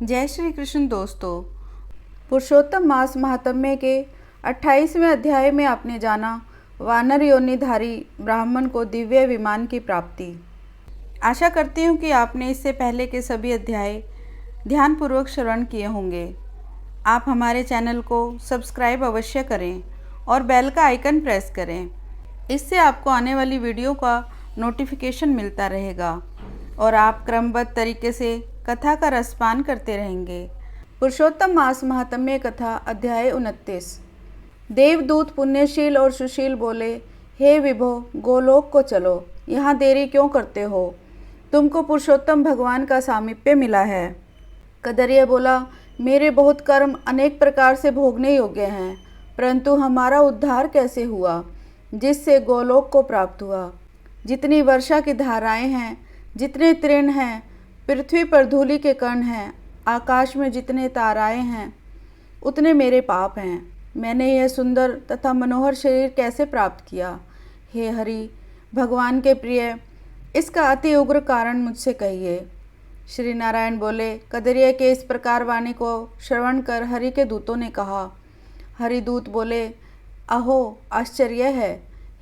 जय श्री कृष्ण दोस्तों। पुरुषोत्तम मास महात्म्य के 28वें अध्याय में आपने जाना वानर योनिधारी ब्राह्मण को दिव्य विमान की प्राप्ति। आशा करती हूँ कि आपने इससे पहले के सभी अध्याय ध्यानपूर्वक श्रवण किए होंगे। आप हमारे चैनल को सब्सक्राइब अवश्य करें और बेल का आइकन प्रेस करें। इससे आपको आने वाली वीडियो का नोटिफिकेशन मिलता रहेगा और आप क्रमबद्ध तरीके से कथा का रसपान करते रहेंगे। पुरुषोत्तम मास महात्म्य कथा अध्याय 29। देवदूत पुण्यशील और सुशील बोले, हे विभो, गोलोक को चलो, यहाँ देरी क्यों करते हो? तुमको पुरुषोत्तम भगवान का सामीप्य मिला है। कदर्य बोला, मेरे बहुत कर्म अनेक प्रकार से भोगने योग्य हैं, परंतु हमारा उद्धार कैसे हुआ जिससे गोलोक को प्राप्त हुआ? जितनी वर्षा की धाराएं हैं, जितने तृण हैं, पृथ्वी पर धूलि के कण हैं, आकाश में जितने ताराएं हैं, उतने मेरे पाप हैं। मैंने यह सुंदर तथा मनोहर शरीर कैसे प्राप्त किया? हे हरि, भगवान के प्रिय, इसका अति उग्र कारण मुझसे कहिए। श्री नारायण बोले, कदर्य के इस प्रकार वाणी को श्रवण कर हरि के दूतों ने कहा। हरिदूत बोले, अहो, आश्चर्य है।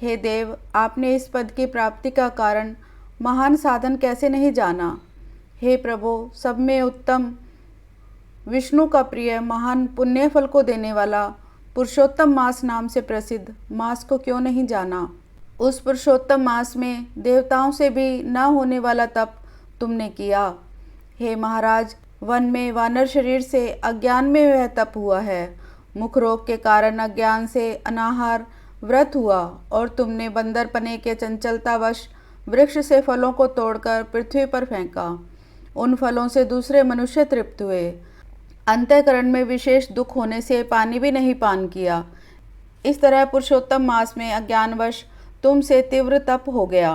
हे देव, आपने इस पद की प्राप्ति का कारण महान साधन कैसे नहीं जाना? हे प्रभो, सब में उत्तम, विष्णु का प्रिय, महान पुण्य फल को देने वाला पुरुषोत्तम मास नाम से प्रसिद्ध मास को क्यों नहीं जाना? उस पुरुषोत्तम मास में देवताओं से भी न होने वाला तप तुमने किया। हे महाराज, वन में वानर शरीर से अज्ञान में वह तप हुआ है। मुख रोग के कारण अज्ञान से अनाहार व्रत हुआ और तुमने बंदरपने के चंचलतावश वृक्ष से फलों को तोड़कर पृथ्वी पर फेंका। उन फलों से दूसरे मनुष्य तृप्त हुए। अंतःकरण में विशेष दुख होने से पानी भी नहीं पान किया। इस तरह पुरुषोत्तम मास में अज्ञानवश तुमसे तीव्र तप हो गया।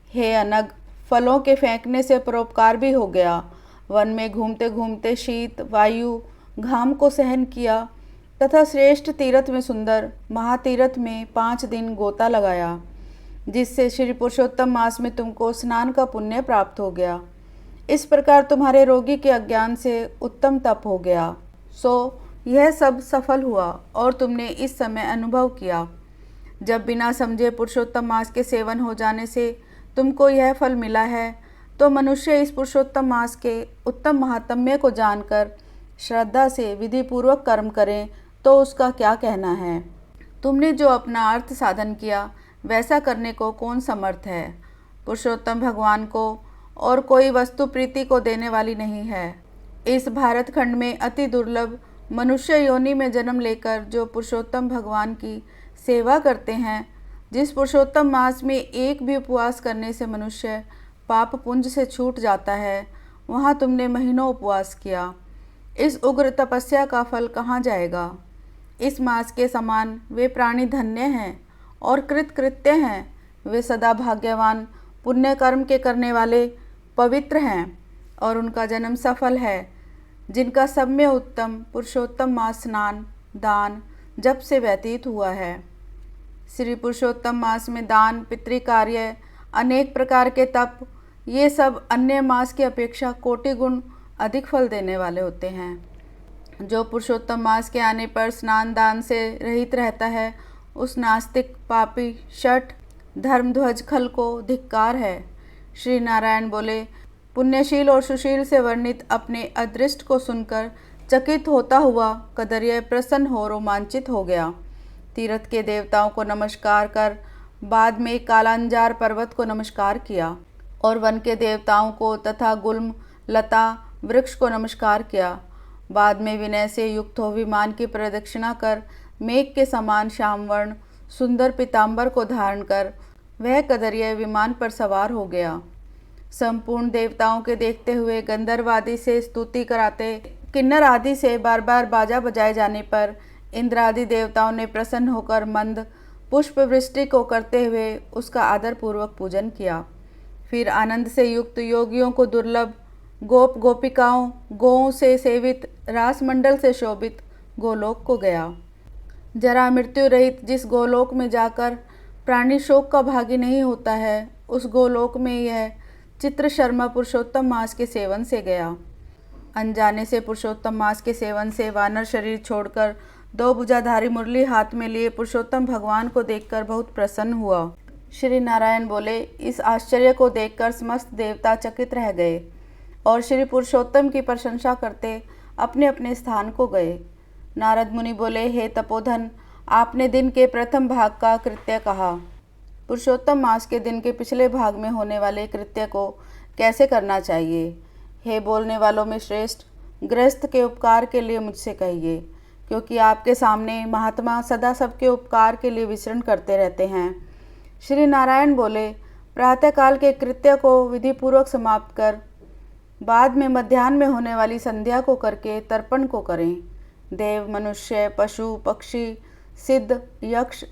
हे अनग, फलों के फेंकने से परोपकार भी हो गया। वन में घूमते घूमते शीत, वायु, घाम को सहन किया तथा श्रेष्ठ तीर्थ में सुंदर महातीर्थ में 5 दिन गोता लगाया, जिससे श्री पुरुषोत्तम मास में तुमको स्नान का पुण्य प्राप्त हो गया। इस प्रकार तुम्हारे रोगी के अज्ञान से उत्तम तप हो गया। सो यह सब सफल हुआ और तुमने इस समय अनुभव किया, जब बिना समझे पुरुषोत्तम मास के सेवन हो जाने से तुमको यह फल मिला है, तो मनुष्य इस पुरुषोत्तम मास के उत्तम महात्म्य को जानकर श्रद्धा से विधिपूर्वक कर्म करें तो उसका क्या कहना है? तुमने जो अपना अर्थ साधन किया, वैसा करने को कौन समर्थ है? पुरुषोत्तम भगवान को और कोई वस्तु प्रीति को देने वाली नहीं है। इस भारत खंड में अति दुर्लभ मनुष्य योनि में जन्म लेकर जो पुरुषोत्तम भगवान की सेवा करते हैं, जिस पुरुषोत्तम मास में एक भी उपवास करने से मनुष्य पाप पुंज से छूट जाता है, वहाँ तुमने महीनों उपवास किया। इस उग्र तपस्या का फल कहाँ जाएगा? इस मास के समान वे प्राणी धन्य हैं और कृतकृत्य हैं। वे सदा भाग्यवान, पुण्य कर्म के करने वाले, पवित्र हैं और उनका जन्म सफल है, जिनका सब में उत्तम पुरुषोत्तम मास स्नान, दान, जप से व्यतीत हुआ है। श्री पुरुषोत्तम मास में दान, पितृकार्य, अनेक प्रकार के तप, ये सब अन्य मास की अपेक्षा कोटि गुण अधिक फल देने वाले होते हैं। जो पुरुषोत्तम मास के आने पर स्नान दान से रहित रहता है, उस नास्तिक, पापी, शठ, धर्मध्वज खल को धिक्कार है। श्री नारायण बोले, पुण्यशील और सुशील से वर्णित अपने अदृष्ट को सुनकर चकित होता हुआ कदर्य प्रसन्न हो रोमांचित हो गया। तीर्थ के देवताओं को नमस्कार कर बाद में कालांजार पर्वत को नमस्कार किया और वन के देवताओं को तथा गुल्म, लता, वृक्ष को नमस्कार किया। बाद में विनय से युक्त हो विमान की प्रदक्षिणा कर मेघ के समान श्यामवर्ण सुंदर पीताम्बर को धारण कर वह कदर्य विमान पर सवार हो गया। संपूर्ण देवताओं के देखते हुए गंधर्व आदि से स्तुति कराते, किन्नर आदि से बार बार बाजा बजाए जाने पर इंद्र आदि देवताओं ने प्रसन्न होकर मंद पुष्प वृष्टि को करते हुए उसका आदर पूर्वक पूजन किया। फिर आनंद से युक्त योगियों को दुर्लभ गोप गोपिकाओं, गौओं से सेवित, रासमंडल से शोभित गोलोक को गया। जरा मृत्यु रहित जिस गोलोक में जाकर प्राणी शोक का भागी नहीं होता है, उस गोलोक में यह चित्र शर्मा पुरुषोत्तम मास के सेवन से गया। अनजाने से पुरुषोत्तम मास के सेवन से वानर शरीर छोड़कर 2 भुजाधारी मुरली हाथ में लिए पुरुषोत्तम भगवान को देखकर बहुत प्रसन्न हुआ। श्री नारायण बोले, इस आश्चर्य को देखकर समस्त देवता चकित रह गए और श्री पुरुषोत्तम की प्रशंसा करते अपने अपने स्थान को गए। नारद मुनि बोले, हे तपोधन, आपने दिन के प्रथम भाग का कृत्य कहा। पुरुषोत्तम मास के दिन के पिछले भाग में होने वाले कृत्य को कैसे करना चाहिए? हे बोलने वालों में श्रेष्ठ, गृहस्थ के उपकार के लिए मुझसे कहिए, क्योंकि आपके सामने महात्मा सदा सबके उपकार के लिए विचरण करते रहते हैं। श्री नारायण बोले, प्रातःकाल के कृत्य को विधिपूर्वक समाप्त कर बाद में मध्याह्न में होने वाली संध्या को करके तर्पण को करें। देव, मनुष्य, पशु, पक्षी, सिद्ध, यक्ष,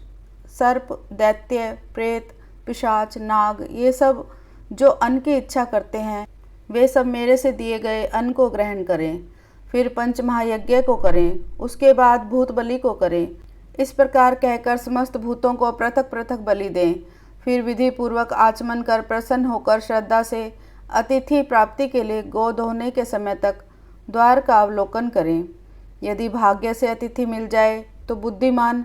सर्प, दैत्य, प्रेत, पिशाच, नाग, ये सब जो अन्न की इच्छा करते हैं वे सब मेरे से दिए गए अन्न को ग्रहण करें। फिर पंच महायज्ञ को करें, उसके बाद भूत बलि को करें। इस प्रकार कहकर समस्त भूतों को पृथक पृथक बलि दें। फिर विधि पूर्वक आचमन कर प्रसन्न होकर श्रद्धा से अतिथि प्राप्ति के लिए गो दोहने के समय तक द्वार का अवलोकन करें। यदि भाग्य से अतिथि मिल जाए तो बुद्धिमान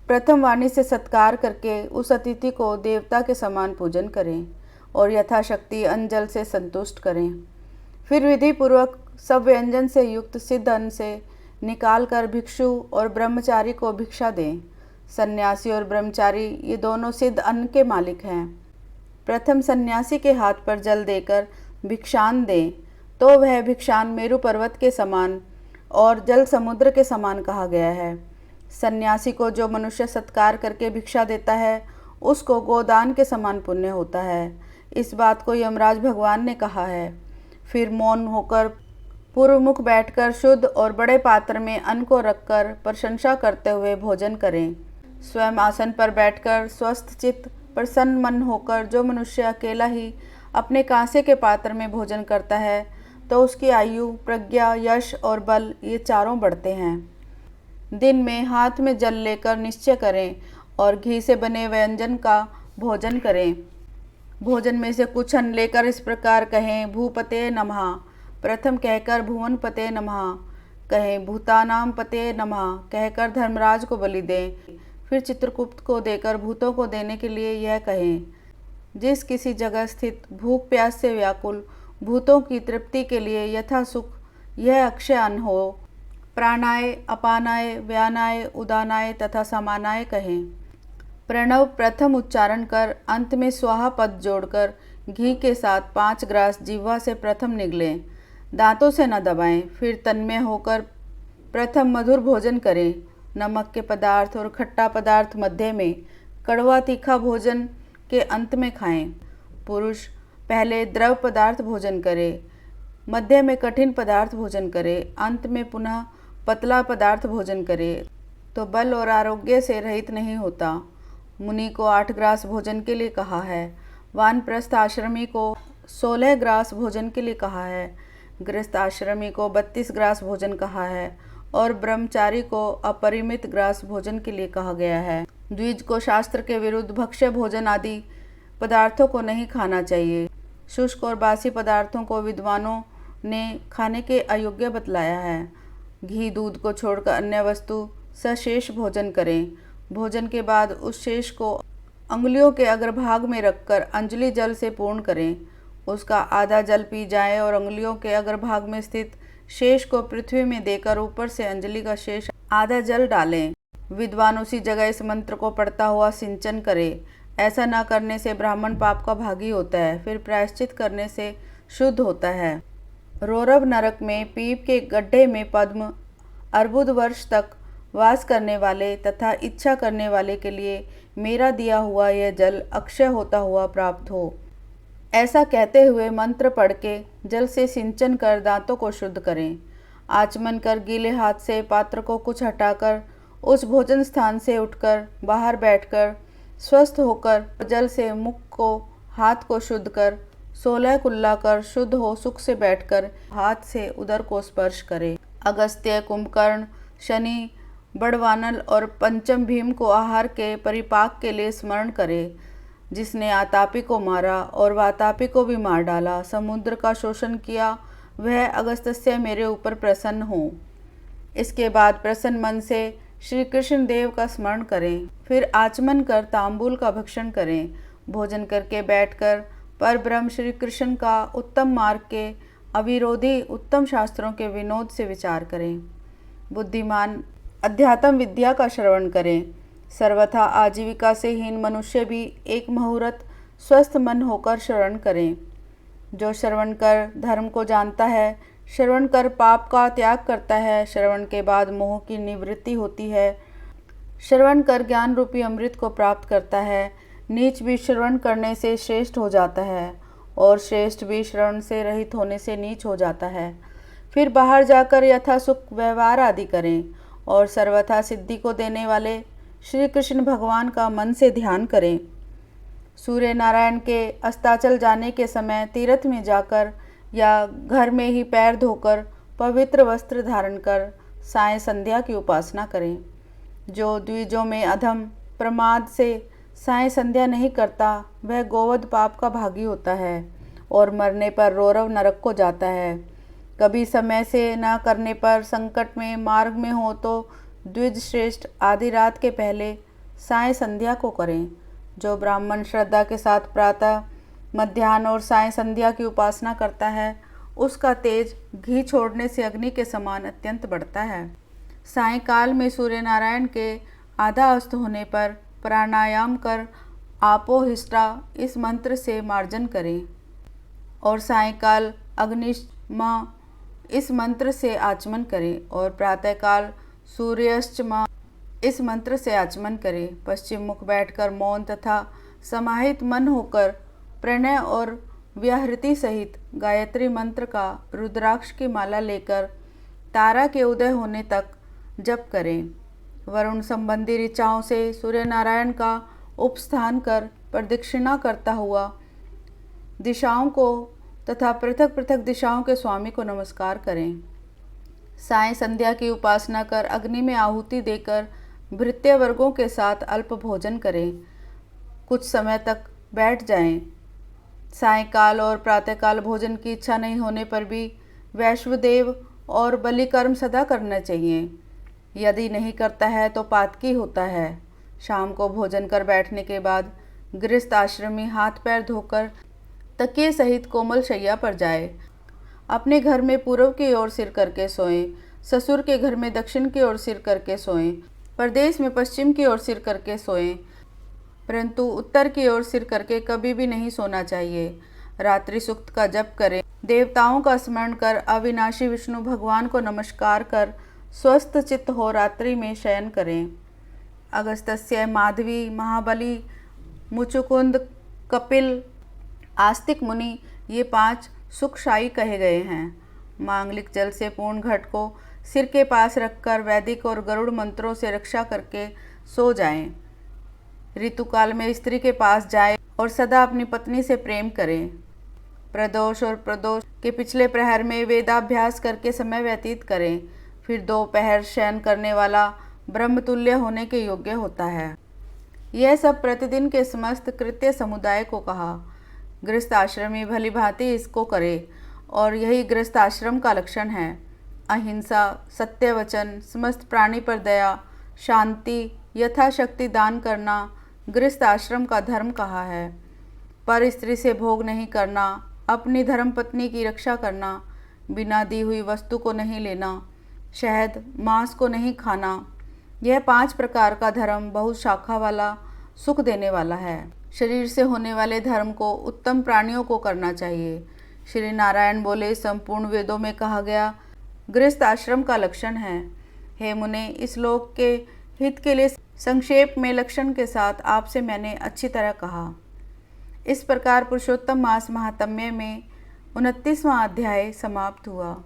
प्रथम वाणी से सत्कार करके उस अतिथि को देवता के समान पूजन करें और यथाशक्ति अन्न जल से संतुष्ट करें। फिर विधि पूर्वक सब व्यंजन से युक्त सिद्ध अन्न से निकाल कर भिक्षु और ब्रह्मचारी को भिक्षा दें। सन्यासी और ब्रह्मचारी ये दोनों सिद्ध अन्न के मालिक हैं। प्रथम सन्यासी के हाथ पर जल देकर भिक्षान दें तो वह भिक्षान मेरु पर्वत के समान और जल समुद्र के समान कहा गया है। सन्यासी को जो मनुष्य सत्कार करके भिक्षा देता है उसको गोदान के समान पुण्य होता है। इस बात को यमराज भगवान ने कहा है। फिर मौन होकर पूर्व मुख बैठकर शुद्ध और बड़े पात्र में अन्न को रखकर प्रशंसा करते हुए भोजन करें। स्वयं आसन पर बैठकर स्वस्थ चित्त प्रसन्न मन होकर जो मनुष्य अकेला ही अपने कांसे के पात्र में भोजन करता है तो उसकी आयु, प्रज्ञा, यश और बल ये चारों बढ़ते हैं। दिन में हाथ में जल लेकर निश्चय करें और घी से बने व्यंजन का भोजन करें। भोजन में से कुछ अन्न लेकर इस प्रकार कहें, भूपते नमः। प्रथम कहकर भुवन पते नमः कहें, भूतानाम पते नमः कहकर धर्मराज को बलि दें। फिर चित्रगुप्त को देकर भूतों को देने के लिए यह कहें, जिस किसी जगह स्थित भूख प्यास से व्याकुल भूतों की तृप्ति के लिए यथा सुख यह अक्षय अन्न हो। प्राणाय, अपानाय, व्यानाय, उदानाय तथा समानाय कहें। प्रणव प्रथम उच्चारण कर अंत में स्वाहा पद जोड़कर घी के साथ 5 ग्रास जिह्वा से प्रथम निगलें, दांतों से न दबाएं। फिर तन्मय होकर प्रथम मधुर भोजन करें। नमक के पदार्थ और खट्टा पदार्थ मध्य में, कड़वा तीखा भोजन के अंत में खाएं। पुरुष पहले द्रव पदार्थ भोजन करे, मध्य में कठिन पदार्थ भोजन करे, अंत में पुनः पतला पदार्थ भोजन करे तो बल और आरोग्य से रहित नहीं होता। मुनि को 8 ग्रास भोजन के लिए कहा है। वानप्रस्थ आश्रमी को 16 ग्रास भोजन के लिए कहा है। गृहस्थ आश्रमी को 32 ग्रास भोजन कहा है और ब्रह्मचारी को अपरिमित ग्रास भोजन के लिए कहा गया है। द्विज को शास्त्र के विरुद्ध भक्ष्य भोजन आदि पदार्थों को नहीं खाना चाहिए। शुष्क और बासी पदार्थों को विद्वानों ने खाने के अयोग्य बतलाया है। घी दूध को छोड़कर अन्य वस्तु सशेष भोजन करें। भोजन के बाद उस शेष को अंगुलियों के अग्रभाग में रखकर अंजलि जल से पूर्ण करें। उसका आधा जल पी जाए और अंगुलियों के अग्रभाग में स्थित शेष को पृथ्वी में देकर ऊपर से अंजलि का शेष आधा जल डालें। विद्वान उसी जगह इस मंत्र को पढ़ता हुआ सिंचन करे। ऐसा न करने से ब्राह्मण पाप का भागी होता है, फिर प्रायश्चित करने से शुद्ध होता है। रौरव नरक में पीप के गड्ढे में पद्म अर्बुद वर्ष तक वास करने वाले तथा इच्छा करने वाले के लिए मेरा दिया हुआ यह जल अक्षय होता हुआ प्राप्त हो। ऐसा कहते हुए मंत्र पढ़ के जल से सिंचन कर दांतों को शुद्ध करें। आचमन कर गीले हाथ से पात्र को कुछ हटाकर उस भोजन स्थान से उठकर बाहर बैठकर स्वस्थ होकर जल से मुख को हाथ को शुद्ध कर 16 कुल्ला कर शुद्ध हो सुख से बैठकर हाथ से उदर को स्पर्श करे। अगस्त्य, कुंभकर्ण, शनि, बड़वानल और पंचम भीम को आहार के परिपाक के लिए स्मरण करे, जिसने आतापी को मारा और वातापी को भी मार डाला, समुद्र का शोषण किया, वह अगस्त्य मेरे ऊपर प्रसन्न हो। इसके बाद प्रसन्न मन से श्री कृष्ण देव का स्मरण करें, फिर आचमन कर तांबूल का भक्षण करें। भोजन करके बैठकर पर ब्रह्म श्री कृष्ण का उत्तम मार्ग के अविरोधी उत्तम शास्त्रों के विनोद से विचार करें। बुद्धिमान अध्यात्म विद्या का श्रवण करें। सर्वथा आजीविका से हीन मनुष्य भी एक मुहूर्त स्वस्थ मन होकर श्रवण करें। जो श्रवण कर धर्म को जानता है, श्रवण कर पाप का त्याग करता है, श्रवण के बाद मोह की निवृत्ति होती है, श्रवण कर ज्ञान रूपी अमृत को प्राप्त करता है, नीच भी श्रवण करने से श्रेष्ठ हो जाता है और श्रेष्ठ भी श्रवण से रहित होने से नीच हो जाता है। फिर बाहर जाकर यथा सुख व्यवहार आदि करें और सर्वथा सिद्धि को देने वाले श्री कृष्ण भगवान का मन से ध्यान करें। सूर्य नारायण के अस्ताचल जाने के समय तीर्थ में जाकर या घर में ही पैर धोकर पवित्र वस्त्र धारण कर साय संध्या की उपासना करें। जो द्विजों में अधम प्रमाद से साय संध्या नहीं करता, वह गोवध पाप का भागी होता है और मरने पर रौरव नरक को जाता है। कभी समय से न करने पर संकट में मार्ग में हो तो द्विज श्रेष्ठ आधी रात के पहले साय संध्या को करें। जो ब्राह्मण श्रद्धा के साथ प्रातः मध्याह्न और साय संध्या की उपासना करता है, उसका तेज घी छोड़ने से अग्नि के समान अत्यंत बढ़ता है। सायंकाल में सूर्य नारायण के आधा अस्त होने पर प्राणायाम कर आपोहिष्टा इस मंत्र से मार्जन करें और सायंकाल अग्निष्मा इस मंत्र से आचमन करें और प्रातःकाल सूर्याष्टमा इस मंत्र से आचमन करें। पश्चिम मुख बैठकर मौन तथा समाहित मन होकर प्रणय और व्याहृति सहित गायत्री मंत्र का रुद्राक्ष की माला लेकर तारा के उदय होने तक जप करें। वरुण संबंधी ऋचाओं से सूर्य नारायण का उपस्थान कर प्रदक्षिणा करता हुआ दिशाओं को तथा पृथक पृथक दिशाओं के स्वामी को नमस्कार करें। साय संध्या की उपासना कर अग्नि में आहुति देकर भृत्य वर्गों के साथ अल्प भोजन करें। कुछ समय तक बैठ जाएं। सायंकाल और प्रातःकाल भोजन की इच्छा नहीं होने पर भी वैश्वदेव और बलिकर्म सदा करना चाहिए। यदि नहीं करता है तो पातकी होता है। शाम को भोजन कर बैठने के बाद गृहस्थ आश्रमी हाथ पैर धोकर तकिए सहित कोमल शैया पर जाए। अपने घर में पूर्व की ओर सिर करके सोएं, ससुर के घर में दक्षिण की ओर सिर करके सोएं, परदेश में पश्चिम की ओर सिर करके सोएं, परंतु उत्तर की ओर सिर करके कभी भी नहीं सोना चाहिए। रात्रि सूक्त का जप करें। देवताओं का स्मरण कर अविनाशी विष्णु भगवान को नमस्कार कर स्वस्थ चित्त हो रात्रि में शयन करें। अगस्त्य, माधवी, महाबली, मुचुकुंद, कपिल, आस्तिक मुनि ये 5 सुखशायी कहे गए हैं। मांगलिक जल से पूर्ण घट को सिर के पास रखकर वैदिक और गरुड़ मंत्रों से रक्षा करके सो जाएं। ऋतुकाल में स्त्री के पास जाए और सदा अपनी पत्नी से प्रेम करें। प्रदोष और प्रदोष के पिछले प्रहर में वेदाभ्यास करके समय व्यतीत करें। फिर 2 पहर शयन करने वाला ब्रह्मतुल्य होने के योग्य होता है। यह सब प्रतिदिन के समस्त कृत्य समुदाय को कहा। गृहस्थ आश्रमी भली भांति इसको करे और यही गृहस्थ आश्रम का लक्षण है। अहिंसा, सत्य वचन, समस्त प्राणी पर दया, शांति, यथाशक्ति दान करना गृहस्थ आश्रम का धर्म कहा है। पर स्त्री से भोग नहीं करना, अपनी धर्मपत्नी की रक्षा करना, बिना दी हुई वस्तु को नहीं लेना, शहद मांस को नहीं खाना, यह 5 प्रकार का धर्म बहुत शाखा वाला, सुख देने वाला है। शरीर से होने वाले धर्म को उत्तम प्राणियों को करना चाहिए। श्री नारायण बोले, संपूर्ण वेदों में कहा गया गृहस्थ आश्रम का लक्षण है। हे मुने, इस लोक के हित के लिए संक्षेप में लक्षण के साथ आपसे मैंने अच्छी तरह कहा। इस प्रकार पुरुषोत्तम मास महात्म्य में 29वां अध्याय समाप्त हुआ।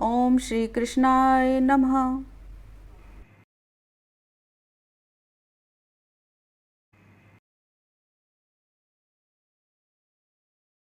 ओम श्री कृष्णाय नमः।